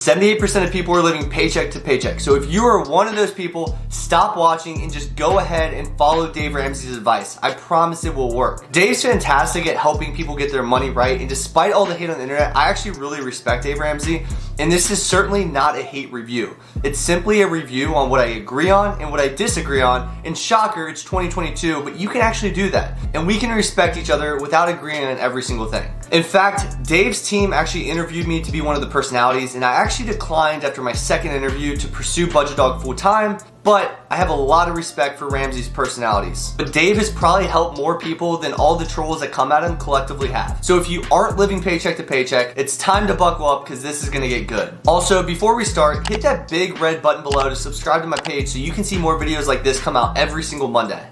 78% of people are living paycheck to paycheck. So if you are one of those people, stop watching and just go ahead and follow Dave Ramsey's advice. I promise it will work. Dave's fantastic at helping people get their money right, and despite all the hate on the internet, I actually really respect Dave Ramsey, and this is certainly not a hate review. It's simply a review on what I agree on and what I disagree on, and shocker, it's 2022, but you can actually do that, and we can respect each other without agreeing on every single thing. In fact, Dave's team actually interviewed me to be one of the personalities, and I actually declined after my second interview to pursue Budget Dog full time, but I have a lot of respect for Ramsey's personalities. But Dave has probably helped more people than all the trolls that come at him collectively have. So if you aren't living paycheck to paycheck, it's time to buckle up because this is gonna get good. Also, before we start, hit that big red button below to subscribe to my page so you can see more videos like this come out every single Monday.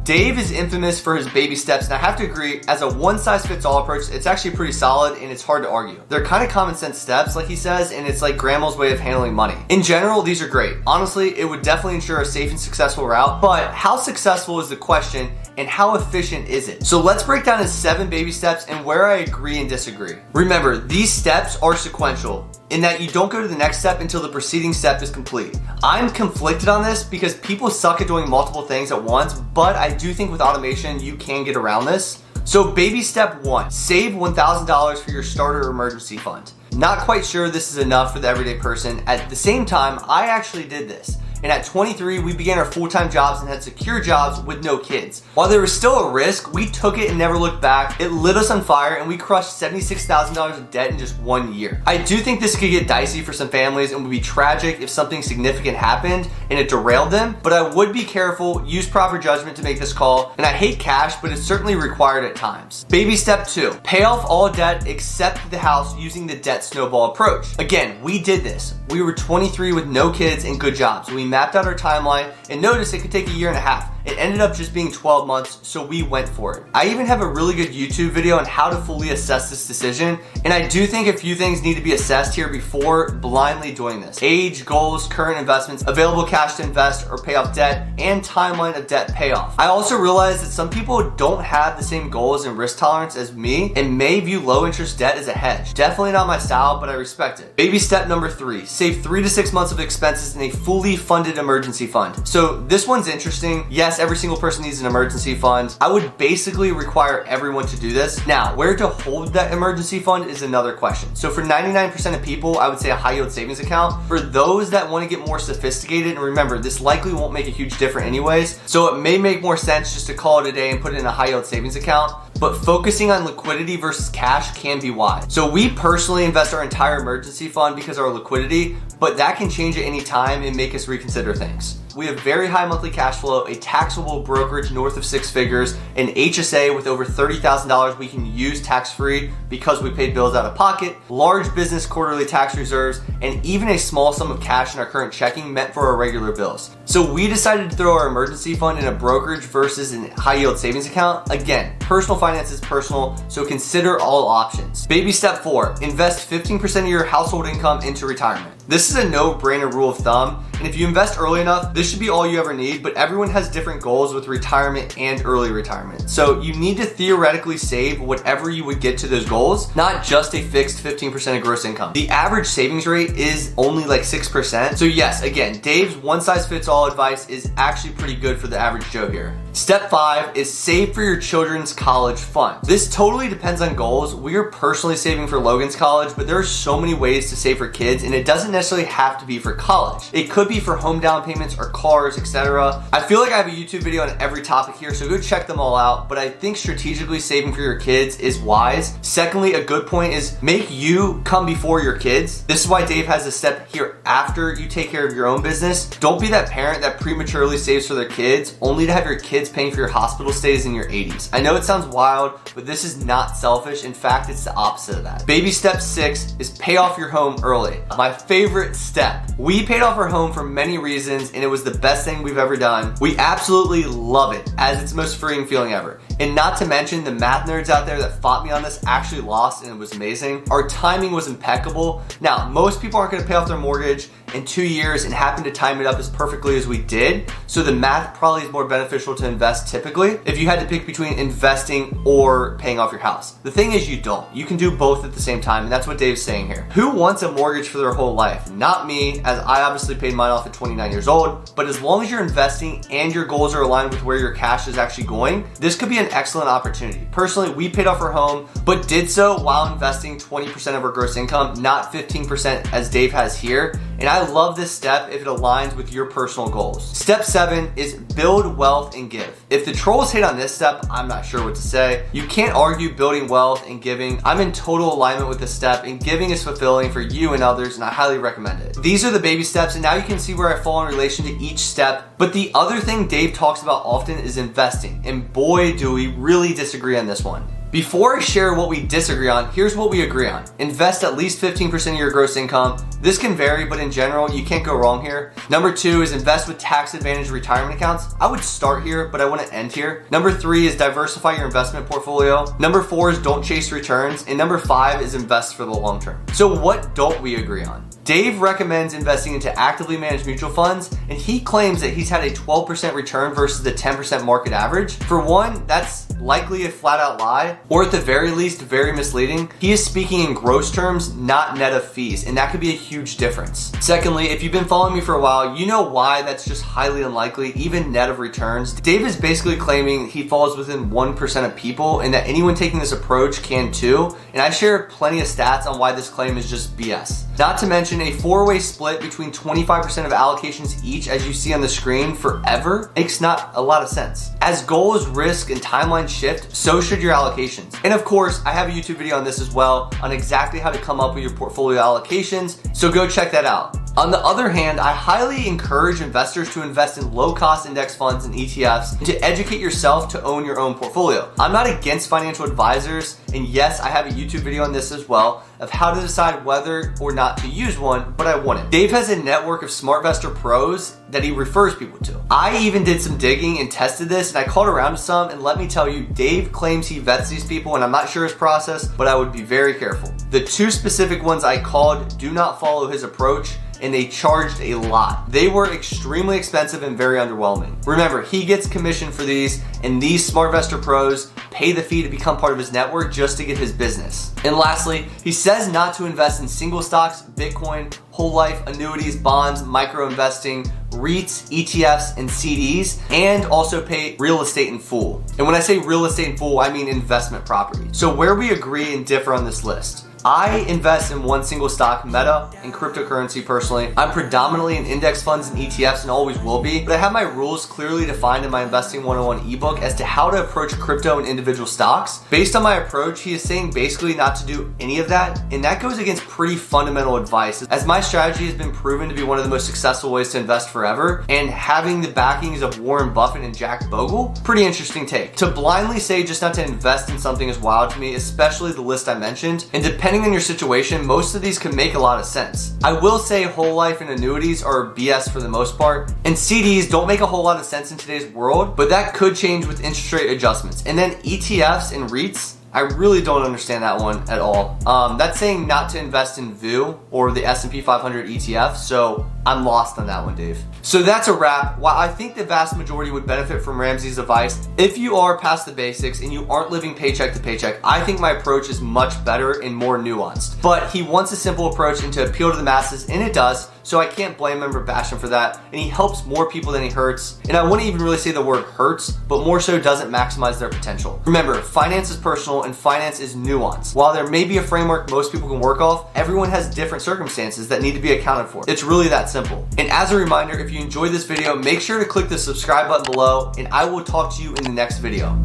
Dave is infamous for his baby steps, and I have to agree, as a one-size-fits-all approach, it's actually pretty solid and it's hard to argue. They're kind of common sense steps, like he says, and it's like grandma's way of handling money. In general, these are great. Honestly, it would definitely ensure a safe and successful route, but how successful is the question and how efficient is it? So let's break down his 7 baby steps and where I agree and disagree. Remember, these steps are sequential, in that you don't go to the next step until the preceding step is complete. I'm conflicted on this because people suck at doing multiple things at once, but I do think with automation, you can get around this. So baby step 1, save $1,000 for your starter emergency fund. Not quite sure this is enough for the everyday person. At the same time, I actually did this. And at 23, we began our full-time jobs and had secure jobs with no kids. While there was still a risk, we took it and never looked back. It lit us on fire and we crushed $76,000 of debt in just 1 year. I do think this could get dicey for some families and would be tragic if something significant happened and it derailed them, but I would be careful, use proper judgment to make this call, and I hate cash, but it's certainly required at times. Baby step 2, pay off all debt except the house using the debt snowball approach. Again, we did this. We were 23 with no kids and good jobs. We mapped out our timeline and noticed it could take a year and a half. It ended up just being 12 months, so we went for it. I even have a really good YouTube video on how to fully assess this decision, and I do think a few things need to be assessed here before blindly doing this. Age, goals, current investments, available cash to invest or pay off debt, and timeline of debt payoff. I also realized that some people don't have the same goals and risk tolerance as me and may view low interest debt as a hedge. Definitely not my style, but I respect it. Baby step number 3, save 3 to 6 months of expenses in a fully funded emergency fund. So this one's interesting. Yes, every single person needs an emergency fund. I would basically require everyone to do this. Now, where to hold that emergency fund is another question. So for 99% of people, I would say a high yield savings account. For those that want to get more sophisticated, and remember, this likely won't make a huge difference anyways, so it may make more sense just to call it a day and put it in a high yield savings account. But focusing on liquidity versus cash can be wise. So we personally invest our entire emergency fund because of our liquidity, but that can change at any time and make us reconsider things. We have very high monthly cash flow, a taxable brokerage north of 6 figures, an HSA with over $30,000 we can use tax-free because we paid bills out of pocket, large business quarterly tax reserves, and even a small sum of cash in our current checking meant for our regular bills. So we decided to throw our emergency fund in a brokerage versus a high yield savings account. Again, personal finance is personal, so consider all options. Baby step 4, invest 15% of your household income into retirement. This is a no-brainer rule of thumb, and if you invest early enough, this should be all you ever need, but everyone has different goals with retirement and early retirement. So you need to theoretically save whatever you would get to those goals, not just a fixed 15% of gross income. The average savings rate is only like 6%. So yes, again, Dave's one-size-fits-all advice is actually pretty good for the average Joe here. Step 5 is save for your children's college fund. This totally depends on goals. We are personally saving for Logan's college, but there are so many ways to save for kids, and it doesn't necessarily have to be for college. It could be for home down payments or cars, etc. I feel like I have a YouTube video on every topic here, so go check them all out, but I think strategically saving for your kids is wise. Secondly, a good point is make you come before your kids. This is why Dave has a step here after you take care of your own business. Don't be that parent that prematurely saves for their kids only to have your kids paying for your hospital stays in your 80s. I know it sounds wild, but this is not selfish. In fact, it's the opposite of that. Baby step 6 is pay off your home early. My favorite step. We paid off our home for many reasons, and it was the best thing we've ever done. We absolutely love it, as it's the most freeing feeling ever. And not to mention, the math nerds out there that fought me on this actually lost, and it was amazing. Our timing was impeccable. Now, most people aren't gonna pay off their mortgage in 2 years and happen to time it up as perfectly as we did. So the math probably is more beneficial to invest typically if you had to pick between investing or paying off your house. The thing is, you don't. You can do both at the same time, and that's what Dave's saying here. Who wants a mortgage for their whole life? Not me, as I obviously paid mine off at 29 years old, but as long as you're investing and your goals are aligned with where your cash is actually going, this could be an excellent opportunity. Personally, we paid off our home, but did so while investing 20% of our gross income, not 15% as Dave has here. And I love this step if it aligns with your personal goals. Step 7 is build wealth and give. If the trolls hate on this step, I'm not sure what to say. You can't argue building wealth and giving. I'm in total alignment with this step, and giving is fulfilling for you and others, and I highly recommend it. These are the baby steps, and now you can see where I fall in relation to each step. But the other thing Dave talks about often is investing, and boy, do we really disagree on this one. Before I share what we disagree on, here's what we agree on. Invest at least 15% of your gross income. This can vary, but in general, you can't go wrong here. Number 2 is invest with tax advantage retirement accounts. I would start here, but I wouldn't end here. Number 3 is diversify your investment portfolio. Number 4 is don't chase returns. And number 5 is invest for the long term. So what don't we agree on? Dave recommends investing into actively managed mutual funds, and he claims that he's had a 12% return versus the 10% market average. For one, that's likely a flat out lie, or at the very least, very misleading. He is speaking in gross terms, not net of fees, and that could be a huge difference. Secondly, if you've been following me for a while, you know why that's just highly unlikely, even net of returns. Dave is basically claiming he falls within 1% of people, and that anyone taking this approach can too, and I share plenty of stats on why this claim is just BS. Not to mention, a 4-way split between 25% of allocations each, as you see on the screen, forever makes not a lot of sense. As goals, risk, and timelines shift, so should your allocations. And of course, I have a YouTube video on this as well, on exactly how to come up with your portfolio allocations, so go check that out. On the other hand, I highly encourage investors to invest in low-cost index funds and ETFs and to educate yourself to own your own portfolio. I'm not against financial advisors, and yes, I have a YouTube video on this as well of how to decide whether or not to use one, but I wouldn't. Dave has a network of SmartVestor pros that he refers people to. I even did some digging and tested this, and I called around to some, and let me tell you, Dave claims he vets these people, and I'm not sure his process, but I would be very careful. The 2 specific ones I called do not follow his approach, and they charged a lot. They were extremely expensive and very underwhelming. Remember, he gets commission for these, and these SmartVestor pros pay the fee to become part of his network just to get his business. And lastly, he says not to invest in single stocks, Bitcoin, whole life, annuities, bonds, micro investing, REITs, ETFs, and CDs, and also pay real estate in full. And when I say real estate in full, I mean investment property. So where we agree and differ on this list. I invest in one single stock, Meta, and cryptocurrency personally. I'm predominantly in index funds and ETFs and always will be, but I have my rules clearly defined in my Investing 101 ebook as to how to approach crypto and individual stocks. Based on my approach, he is saying basically not to do any of that, and that goes against pretty fundamental advice, as my strategy has been proven to be one of the most successful ways to invest forever, and having the backings of Warren Buffett and Jack Bogle, pretty interesting take. To blindly say just not to invest in something is wild to me, especially the list I mentioned, and depending on your situation, most of these can make a lot of sense. I will say whole life and annuities are BS for the most part, and CDs don't make a whole lot of sense in today's world, but that could change with interest rate adjustments. And then ETFs and REITs, I really don't understand that one at all. That's saying not to invest in VU or the S&P 500 ETF, so I'm lost on that one, Dave. So that's a wrap. While I think the vast majority would benefit from Ramsey's advice, if you are past the basics and you aren't living paycheck to paycheck, I think my approach is much better and more nuanced. But he wants a simple approach and to appeal to the masses, and it does, so I can't blame him or bash him for that, and he helps more people than he hurts. And I wouldn't even really say the word hurts, but more so doesn't maximize their potential. Remember, finance is personal and finance is nuanced. While there may be a framework most people can work off, everyone has different circumstances that need to be accounted for. It's really that simple. And as a reminder, if you enjoyed this video, make sure to click the subscribe button below, and I will talk to you in the next video.